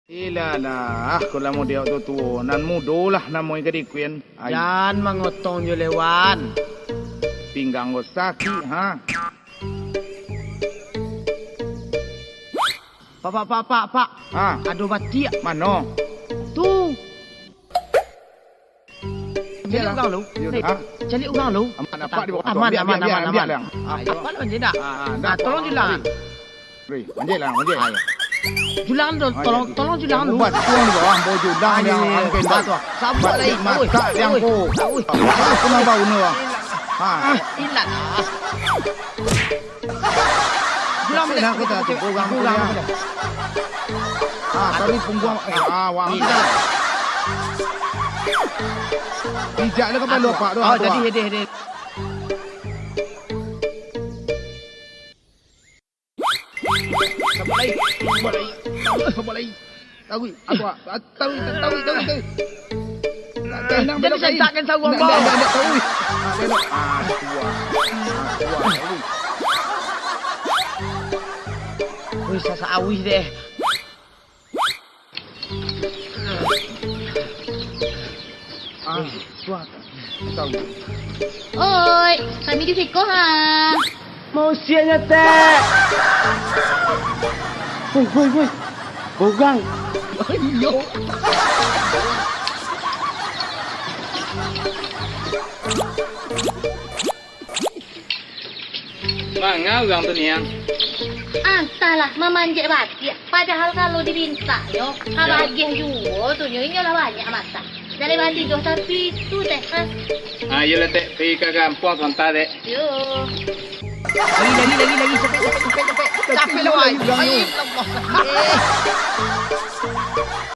Ilalah, kalau mau dia tu nan mudolah namoy kadi kuen. Yan mangotong yo lewan. Pinggang go sakit, ha? Pak. Ha? Aduh batik. Mano? Tu. Cari orang lu. Ha? Cari orang lu. Aman apa di bawah? Aman. Lang. Apa lu anjing dah? Dah, Tolong julang. Wei, anjing lang. Julang tu, tolong julang lu. Buat tuang di bawah, bau julang yang angkat tu. Sabar lagi. Masak yang ko. Aku nak bau ni. Ha. Ilat. Julang Nak kita tu program dia. Ha, tapi punggung wang kita. Bijak lah kepala pak tu. Oh, jadi hede. Sabar lagi. Tahu. Jadi saya takkan tahu apa. Tahu. Wih, saya awis deh. Tahu. Oi, kami di Fiko ha. Mau sianya teh. Woi. Bogang. Ayo. Mangga orang tu ni yang. Entahlah, memanjat batik. Padahal kalau diminta yo, bahagia juga tu yo. Ini lah banyak masa. Dari bandi jo tapi tu teh ha. Yelah tek pergi ke kampung sebentar dek. Yo. Lagi. Capek lah, wai. Allah.